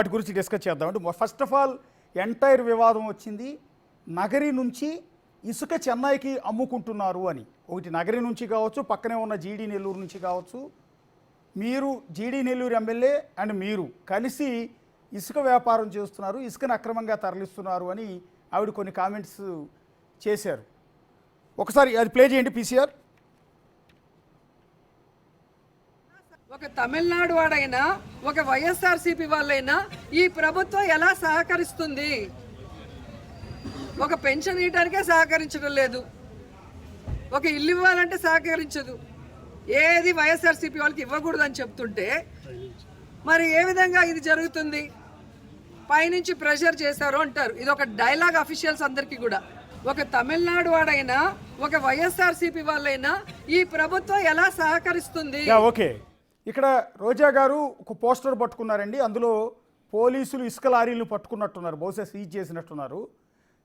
వాటి గురించి డిస్కస్ చేద్దాం. అంటే ఫస్ట్ ఆఫ్ ఆల్ ఎంటైర్ వివాదం వచ్చింది నగరి నుంచి ఇసుక చెన్నైకి అమ్ముకుంటున్నారు అని. ఒకటి నగరి నుంచి కావచ్చు, పక్కనే ఉన్న జీడీ నెల్లూరు నుంచి కావచ్చు. మీరు జీడీ నెల్లూరు ఎమ్మెల్యే అండ్ మీరు కలిసి ఇసుక వ్యాపారం చేస్తున్నారు, ఇసుకను అక్రమంగా తరలిస్తున్నారు అని ఆవిడ కొన్ని కామెంట్స్ చేశారు. ఒకసారి అది ప్లే చేయండి పీసీఆర్. ఒక తమిళనాడు వాడైనా ఒక వైఎస్ఆర్సీపీ వాళ్ళైనా ఈ ప్రభుత్వం ఎలా సహకరిస్తుంది? ఒక పెన్షన్ ఇవ్వడానికే సహకరించడం లేదు, ఒక ఇల్లు ఇవ్వాలంటే సహకరించదు, ఏది వైఎస్ఆర్సీపీ వాళ్ళకి ఇవ్వకూడదని చెప్తుంటే మరి ఏ విధంగా ఇది జరుగుతుంది? పైనుంచి ప్రెషర్ చేశారు అంటారు. ఇది ఒక డైలాగ్ అఫీషియల్స్ అందరికీ కూడా. ఒక తమిళనాడు వాడైనా ఒక వైఎస్ఆర్సీపీ వాళ్ళైనా ఈ ప్రభుత్వం ఎలా సహకరిస్తుంది? ఓకే, ఇక్కడ రోజా గారు ఒక పోస్టర్ పట్టుకున్నారండి. అందులో పోలీసులు ఇసుక లారీలను పట్టుకున్నట్టున్నారు, బహుశా సీజ్ చేసినట్టున్నారు.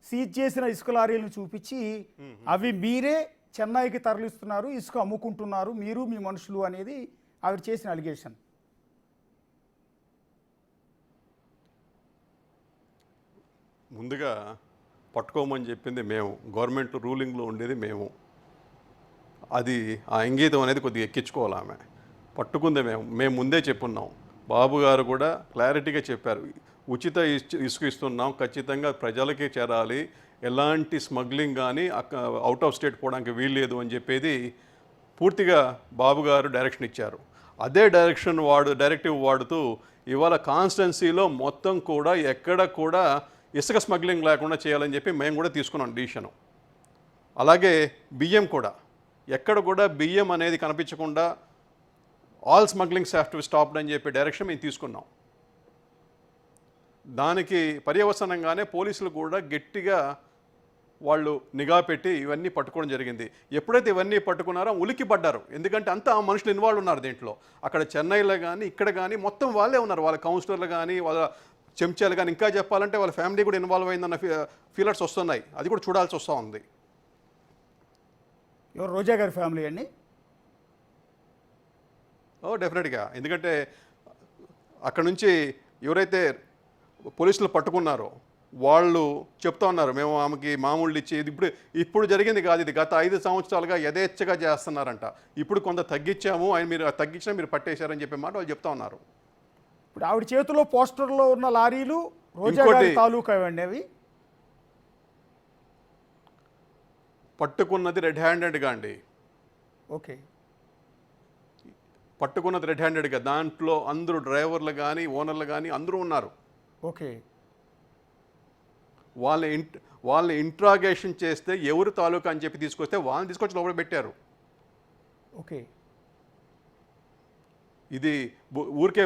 సీజ్ చేసిన ఇసుక లారీలను చూపించి అవి మీరే చెన్నైకి తరలిస్తున్నారు, ఇసుక అమ్ముకుంటున్నారు మీరు మీ మనుషులు అనేది ఆవిడ చేసిన అలిగేషన్. ముందుగా పట్టుకోమని చెప్పింది మేము, గవర్నమెంట్ రూలింగ్లో ఉండేది మేము. అది ఆ ఇంగీతం అనేది కొద్దిగా ఎక్కించుకోవాలి. ఆమె పట్టుకుందే మేము ముందే చెప్పున్నాం. బాబు గారు కూడా క్లారిటీగా చెప్పారు, ఉచిత ఇసుక ఇస్తున్నాం, ఖచ్చితంగా ప్రజలకే చేరాలి, ఎలాంటి స్మగ్లింగ్ కానీ అవుట్ ఆఫ్ స్టేట్ పోవడానికి వీల్లేదు అని చెప్పేది పూర్తిగా బాబు గారు డైరెక్షన్ ఇచ్చారు. అదే డైరెక్టివ్ వాడుతూ ఇవాళ కాన్స్టిట్యున్సీలో మొత్తం కూడా ఎక్కడ కూడా ఇసుక స్మగ్లింగ్ లేకుండా చేయాలని చెప్పి మేము కూడా తీసుకున్నాం డిసిషను. అలాగే బియ్యం కూడా ఎక్కడ కూడా బియ్యం అనేది కనిపించకుండా all smugglings have to stopped అని చెప్పి డైరెక్షన్ మేము తీసుకున్నాం. దానికి పర్యవసానంగానే పోలీసులు కూడా గట్టిగా వాళ్ళు నిఘా పెట్టి ఇవన్నీ పట్టుకోవడం జరిగింది. ఎప్పుడైతే ఇవన్నీ పట్టుకున్నారో ఉలికి పడ్డారు, ఎందుకంటే అంతా మనుషులు ఇన్వాల్వ్ ఉన్నారు దీంట్లో. అక్కడ చెన్నైలో కానీ ఇక్కడ కానీ మొత్తం వాళ్ళే ఉన్నారు, వాళ్ళ కౌన్సిలర్లు కానీ వాళ్ళ చెంచాలు కానీ, ఇంకా చెప్పాలంటే వాళ్ళ ఫ్యామిలీ కూడా ఇన్వాల్వ్ అయిందన్న ఫీలర్స్ వస్తున్నాయి. అది కూడా చూడాల్సి వస్తూ ఉంది. ఎవరు రోజా గారి ఫ్యామిలీ అండి? డెఫినెట్గా, ఎందుకంటే అక్కడ నుంచి ఎవరైతే పోలీసులు పట్టుకున్నారో వాళ్ళు చెప్తా ఉన్నారు, మేము ఆమెకి మామూలు ఇచ్చి ఇప్పుడు జరిగింది కాదు, ఇది గత 5 సంవత్సరాలుగా యథేచ్ఛగా చేస్తున్నారంట. ఇప్పుడు కొంత తగ్గించాము, ఆయన మీరు తగ్గించినా మీరు పట్టేశారని చెప్పే మాట వాళ్ళు చెప్తా ఉన్నారు. ఇప్పుడు ఆవిడ చేతిలో పోస్టర్లో ఉన్న లారీలు రోజా గారి తాలూకా ఇవ్వండి. అవి పట్టుకున్నది రెడ్ హ్యాండెడ్గా అండి. ఓకే, పట్టుకున్నది రెడ్ హ్యాండెడ్గా, దాంట్లో అందరూ డ్రైవర్లు కానీ ఓనర్లు కానీ అందరూ ఉన్నారు. ఓకే, వాళ్ళని ఇంట్రాగేషన్ చేస్తే ఎవరు తాలూకా అని చెప్పి తీసుకొస్తే వాళ్ళని తీసుకొచ్చి లోపల పెట్టారు. ఓకే, ఇది ఊరికే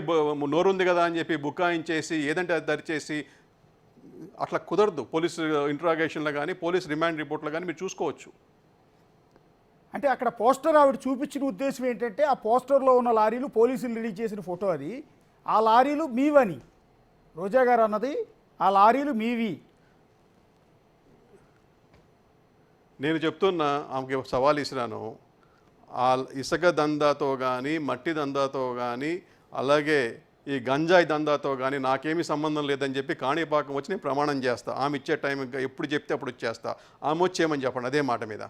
నోరుంది కదా అని చెప్పి బుకాయించేసి ఏదంటే అది దరిచేసి అట్లా కుదరదు. పోలీసు ఇంట్రాగేషన్లో కానీ పోలీస్ రిమాండ్ రిపోర్ట్లో కానీ మీరు చూసుకోవచ్చు. అంటే అక్కడ పోస్టర్ ఆవిడ చూపించిన ఉద్దేశం ఏంటంటే ఆ పోస్టర్లో ఉన్న లారీలు పోలీసులు రిలీజ్ చేసిన ఫోటో అది, ఆ లారీలు మీవని రోజా గారు అన్నది, ఆ లారీలు మీవి. నేను చెప్తున్నా, ఆమెకి సవాల్ ఇసిరాను, ఆ ఇసుక దందాతో కానీ మట్టి దందాతో కానీ అలాగే ఈ గంజాయి దందాతో కానీ నాకేమీ సంబంధం లేదని చెప్పి కాణిపాకం వచ్చి నేను ప్రమాణం చేస్తా. ఆమె ఇచ్చే టైం ఎప్పుడు చెప్తే అప్పుడు వచ్చేస్తా. ఆమె వచ్చేయమని చెప్పండి అదే మాట మీద.